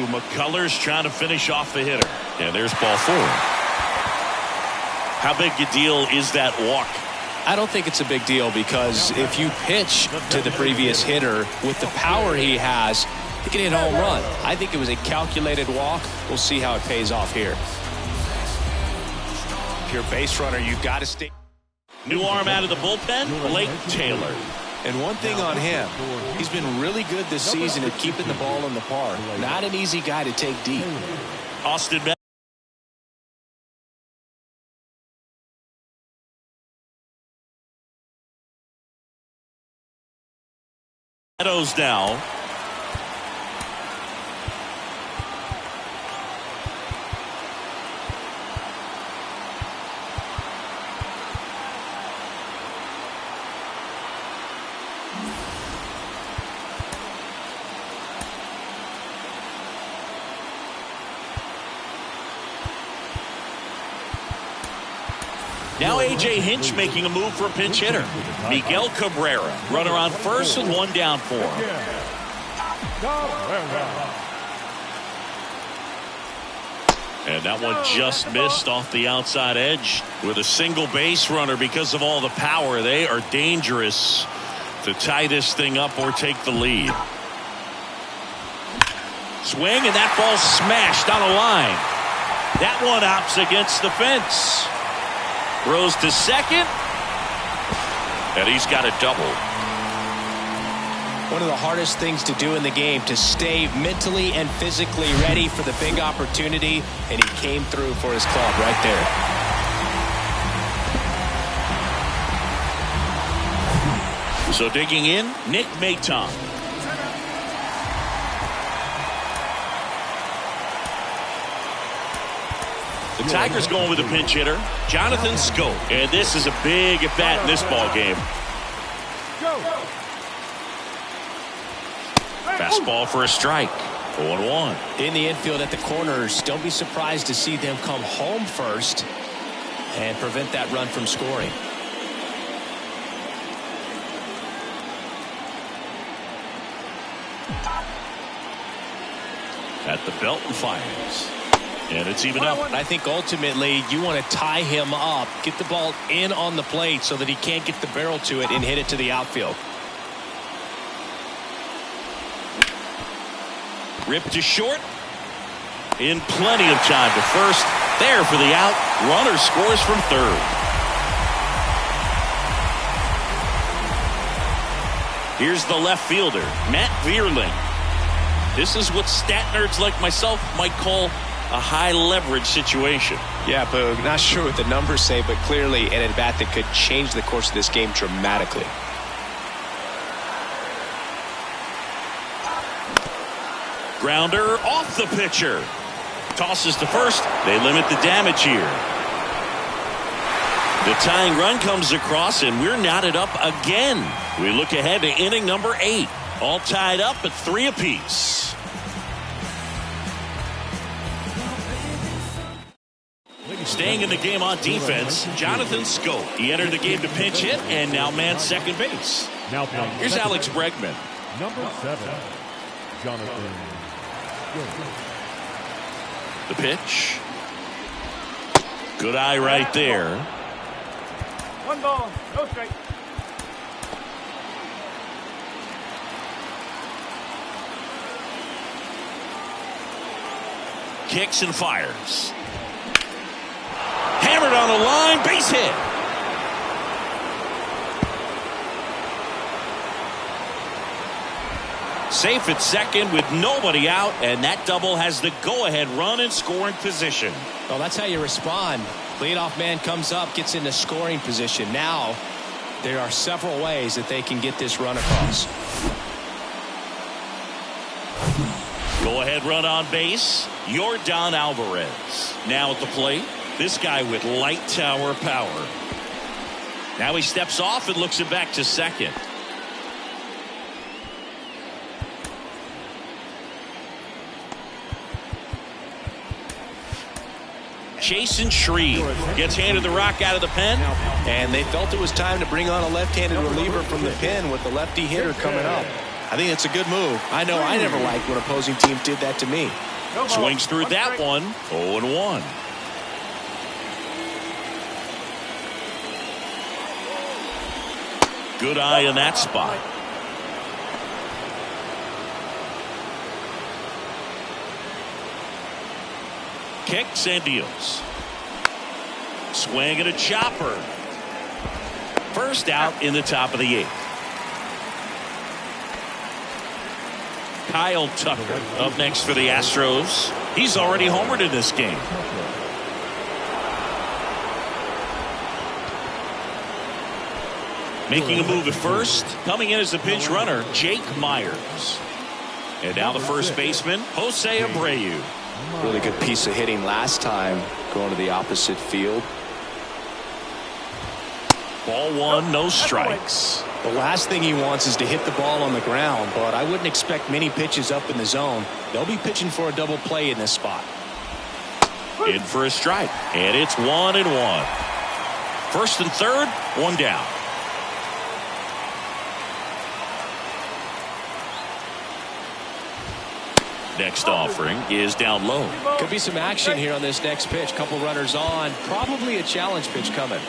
McCullers trying to finish off the hitter. And there's ball four. How big a deal is that walk? I don't think it's a big deal because if you pitch to the previous hitter with the power he has, he can hit a home run. I think it was a calculated walk. We'll see how it pays off here. If you're a base runner, you've got to stay. New arm out of the bullpen, Blake Taylor. And one thing on him, he's been really good this season at keeping the ball in the park. Not an easy guy to take deep. Austin Meadows now. Now A.J. Hinch making a move for a pinch hitter. Miguel Cabrera, runner on first and one down for him. And that one just missed off the outside edge with a single base runner because of all the power. They are dangerous to tie this thing up or take the lead. Swing, and that ball smashed on a line. That one opts against the fence. Throws to second, and he's got a double. One of the hardest things to do in the game, to stay mentally and physically ready for the big opportunity, and he came through for his club right there. So digging in, Nick Maton. The Tigers going with a pinch hitter, Jonathan Scope. And this is a big at-bat in this ball game. Fastball for a strike. 0-1. In the infield at the corners, don't be surprised to see them come home first and prevent that run from scoring. At the belt and fires. And it's even up. I think ultimately you want to tie him up, get the ball in on the plate so that he can't get the barrel to it and hit it to the outfield. Ripped to short. In plenty of time to first. There for the out. Runner scores from third. Here's the left fielder, Matt Vierling. This is what stat nerds like myself might call a high leverage situation. Yeah, Boog, not sure what the numbers say, but clearly an at-bat that could change the course of this game dramatically. Grounder off the pitcher. tosses to first. They limit the damage here. The tying run comes across, and we're knotted up again. We look ahead to inning number 8. All tied up at 3 apiece. Staying in the game on defense, Jonathan Scope. He entered the game to pinch hit and now man second base. Here's Alex Bregman. Number 7, Jonathan. The pitch. Good eye right there. 1 ball, no strike. Kicks and fires. Hammered on the line, base hit. Safe at second with nobody out, and that double has the go-ahead run in scoring position. Well, that's how you respond. Leadoff man comes up, gets into scoring position. Now, there are several ways that they can get this run across. Go-ahead run on base, Yordan Alvarez. Now at the plate, this guy with light tower power. Now he steps off and looks it back to second. Jason Shreve gets handed the rock out of the pen. And they felt it was time to bring on a left-handed reliever from the pen with the lefty hitter coming up. I think it's a good move. I know I never liked when opposing teams did that to me. Swings through that one. 0-1. Good eye in that spot. Kicks and deals. Swing and a chopper. First out in the top of the 8th. Kyle Tucker up next for the Astros. He's already homered in this game. Making a move at first. Coming in as a pinch runner, Jake Myers. And now the first baseman, Jose Abreu. Really good piece of hitting last time, going to the opposite field. Ball 1, no strikes. The last thing he wants is to hit the ball on the ground, but I wouldn't expect many pitches up in the zone. They'll be pitching for a double play in this spot. In for a strike, and it's 1-1. First and third, 1 down. Next offering is down low. Could be some action here on this next pitch. Couple runners on. Probably a challenge pitch coming.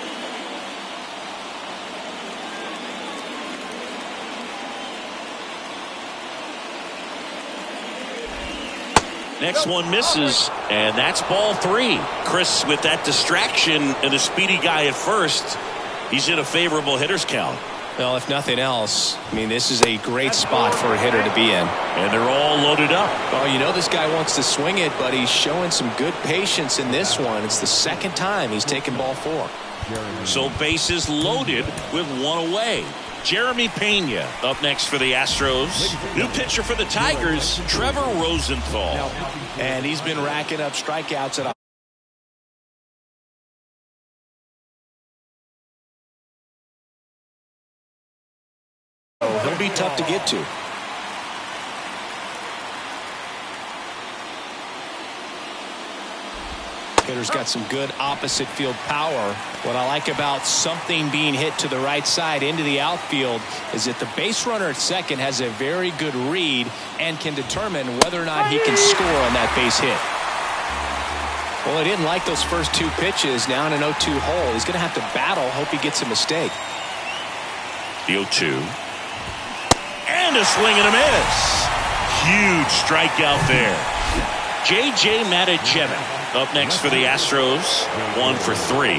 Next one misses, and that's ball 3. Chris, with that distraction and a speedy guy at first, he's in a favorable hitter's count. Well, if nothing else, I mean, this is a great spot for a hitter to be in. And they're all loaded up. Well, you know this guy wants to swing it, but he's showing some good patience in this one. It's the second time he's taken ball 4. So bases loaded with 1 away. Jeremy Pena up next for the Astros. New pitcher for the Tigers, Trevor Rosenthal. And he's been racking up strikeouts at he'll be tough to get to. Hitter's got some good opposite field power. What I like about something being hit to the right side into the outfield is that the base runner at second has a very good read and can determine whether or not he can score on that base hit. Well, he didn't like those first 2 pitches. Now in an 0-2 hole, he's going to have to battle. Hope he gets a mistake. The 0-2. And a swing and a miss. Huge strikeout there. J.J. Matijevic up next for the Astros. 1 for 3.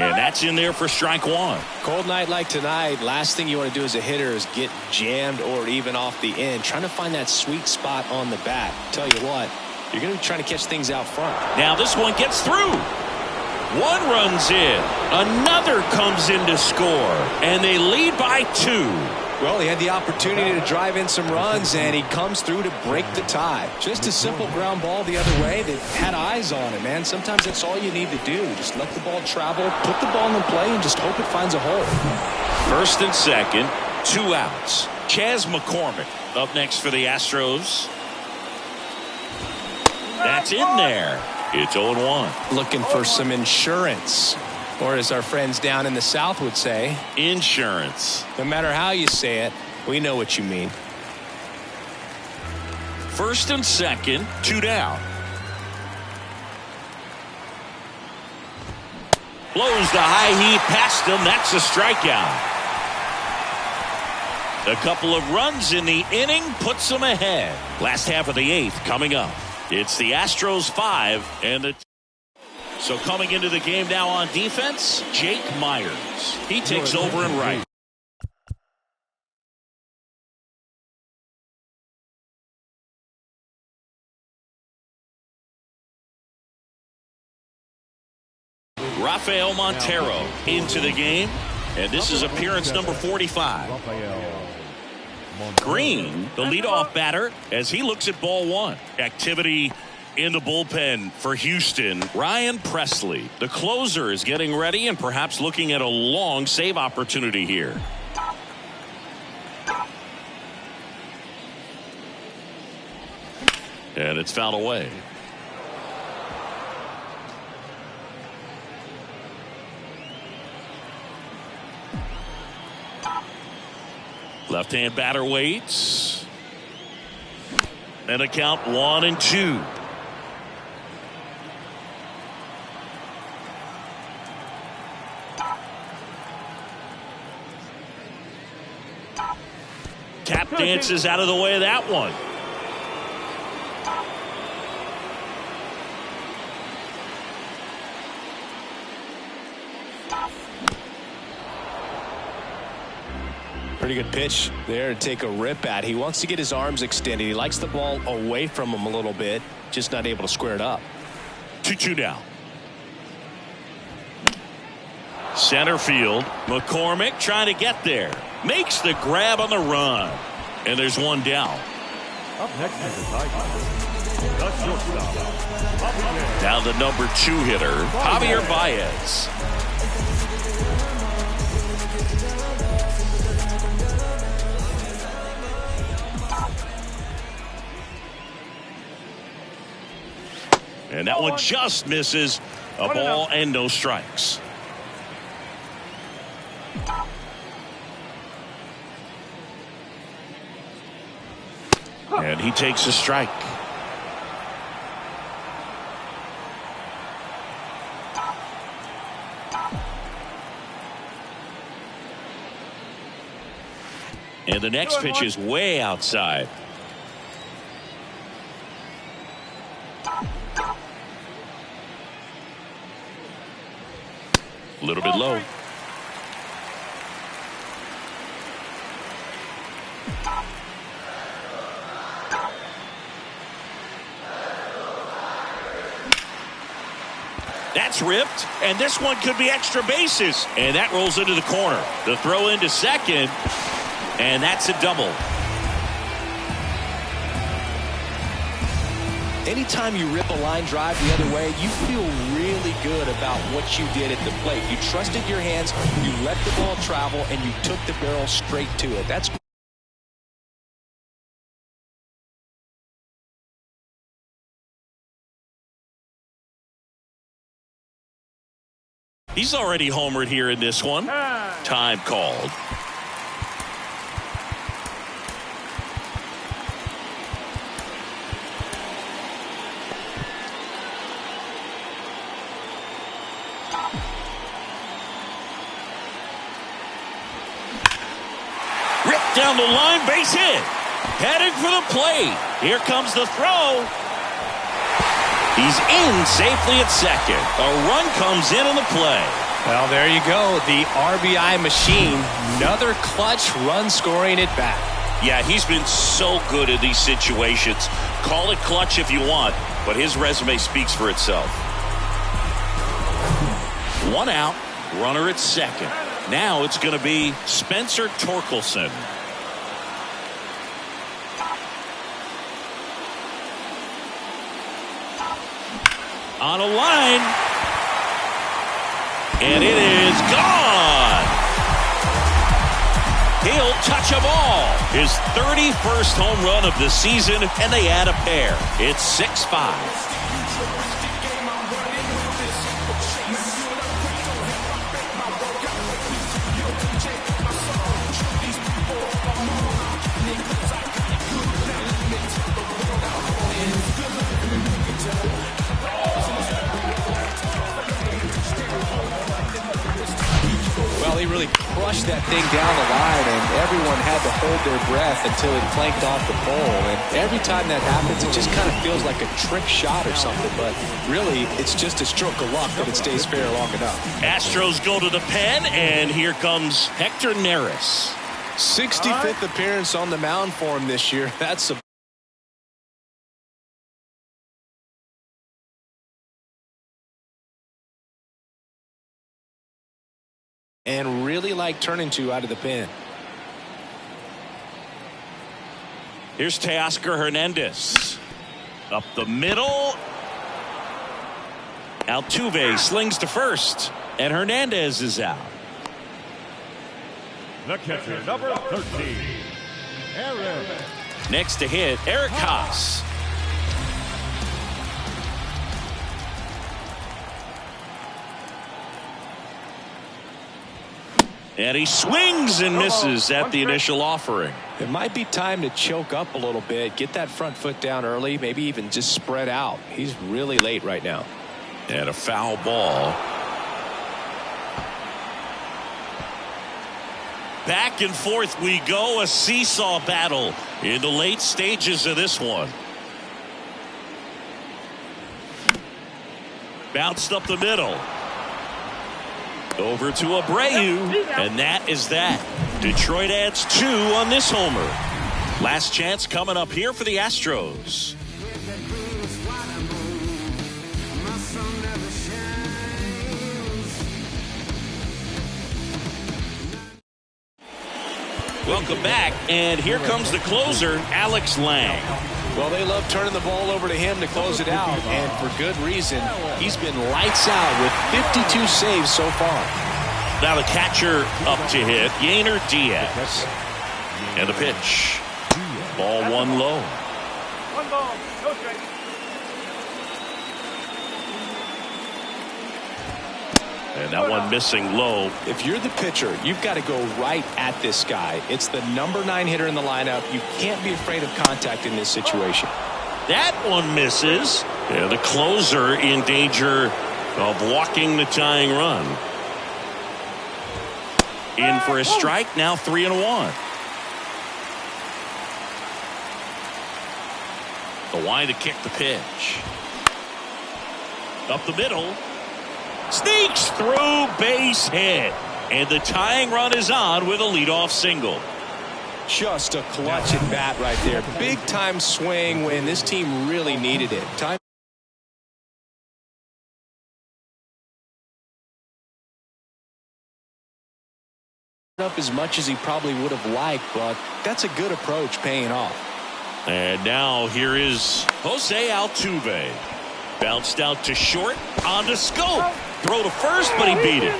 And that's in there for strike 1. Cold night like tonight, last thing you want to do as a hitter is get jammed or even off the end. Trying to find that sweet spot on the bat. Tell you what, you're going to be trying to catch things out front. Now this one gets through. 1 runs in. Another comes in to score. And they lead by 2. Well, he had the opportunity to drive in some runs, and he comes through to break the tie. Just a simple ground ball the other way that had eyes on it, man. Sometimes that's all you need to do. Just let the ball travel, put the ball in play, and just hope it finds a hole. First and second, 2 outs. Chas McCormick up next for the Astros. That's in there. It's 0-1. Looking for some insurance. Or as our friends down in the South would say, Insurance. no matter how you say it, we know what you mean. First and second, 2 down. Blows the high heat past him. That's a strikeout. A couple of runs in the inning puts them ahead. Last half of the 8th coming up. It's the Astros 5 and the... So coming into the game now on defense, Jake Myers. He takes over and right. Rafael Montero into the game, and this is appearance number 45. Green, the leadoff batter, as he looks at ball 1. Activity in the bullpen for Houston. Ryan Presley, the closer, is getting ready and perhaps looking at a long save opportunity here. And it's fouled away. Left-hand batter waits. And a count 1-2. Tap dances out of the way of that one. Pretty good pitch there to take a rip at. He wants to get his arms extended. He likes the ball away from him a little bit, just not able to square it up. 2-2 now. Center field. McCormick trying to get there. Makes the grab on the run. And there's one down. Up next is the Tigers. The shortstop, Javier. Now the number 2 hitter, Javier Baez. And that one just misses. A ball and no strikes. And he takes a strike. And the next pitch is way outside. A little bit low. That's ripped, and this one could be extra bases. And that rolls into the corner. The throw into second, and that's a double. Anytime you rip a line drive the other way, you feel really good about what you did at the plate. You trusted your hands, you let the ball travel, and you took the barrel straight to it. That's He's already homered here in this one. Time called. Ripped down the line, base hit. Heading for the plate. Here comes the throw. He's in safely at second. A run comes in on the play. Well, there you go. The RBI machine. Another clutch run scoring at bat. Yeah, he's been so good in these situations. Call it clutch if you want, but his resume speaks for itself. 1 out, runner at second. Now it's going to be Spencer Torkelson. On a line. And it is gone. He'll touch them all. His 31st home run of the season, and they add a pair. It's 6-5. Well, he really crushed that thing down the line, and everyone had to hold their breath until it clanked off the pole. And every time that happens, it just kind of feels like a trick shot or something. But really, it's just a stroke of luck that it stays fair long enough. Astros go to the pen, and here comes Hector Neris. 65th appearance on the mound for him this year. That's a and really like turning to out of the pen. Here's Teoscar Hernandez. Up the middle. Altuve slings to first, and Hernandez is out. The catcher, number 13, Aaron. Next to hit, Eric Haas. And he swings and misses at the initial offering. It might be time to choke up a little bit, get that front foot down early, maybe even just spread out. He's really late right now. And a foul ball. Back and forth we go, a seesaw battle in the late stages of this one. Bounced up the middle. Over to Abreu, and that is that. Detroit adds 2 on this homer. Last chance coming up here for the Astros. Welcome back, and here comes the closer, Alex Lang. Well, they love turning the ball over to him to close it out, and for good reason. He's been lights out with 52 saves so far. Now the catcher up to hit, Yainer Diaz. And the pitch. Ball 1 low. 1 ball, no strike. And that one missing low. If you're the pitcher, you've got to go right at this guy. It's the number 9 hitter in the lineup. You can't be afraid of contact in this situation. That one misses. Yeah, the closer in danger of walking the tying run. In for a strike, now 3-1. The wide to kick the pitch. Up the middle. Sneaks through, base hit. And the tying run is on with a leadoff single. Just a clutch at bat right there. Big time swing when this team really needed it. Time up as much as he probably would have liked, but that's a good approach, paying off. And now here is Jose Altuve. Bounced out to short, on to Scope. Throw to first, but he beat it.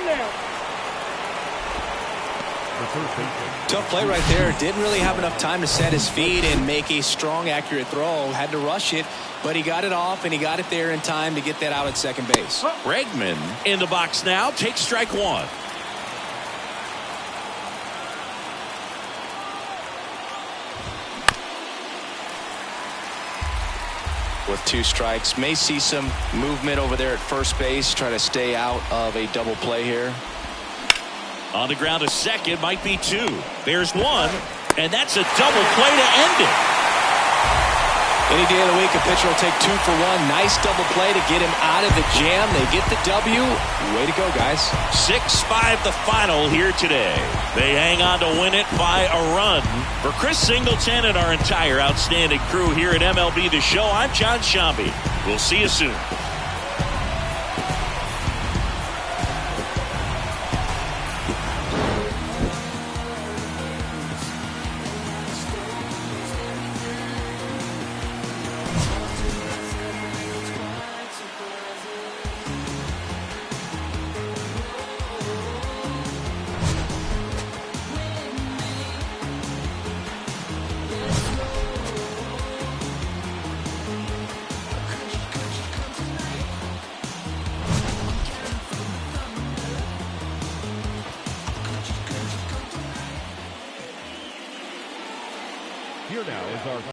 Tough play right there. Didn't really have enough time to set his feet and make a strong, accurate throw. Had to rush it, but he got it off, and he got it there in time to get that out at second base. Bregman in the box now. Takes strike 1. With 2 strikes, may see some movement over there at first base. Try to stay out of a double play here. On the ground to second, might be 2. There's 1, and that's a double play to end it. Any day of the week, a pitcher will take 2 for 1. Nice double play to get him out of the jam. They get the W. Way to go, guys. 6-5 the final here today. They hang on to win it by a run. For Chris Singleton and our entire outstanding crew here at MLB The Show, I'm John Shambi. We'll see you soon. Here now is our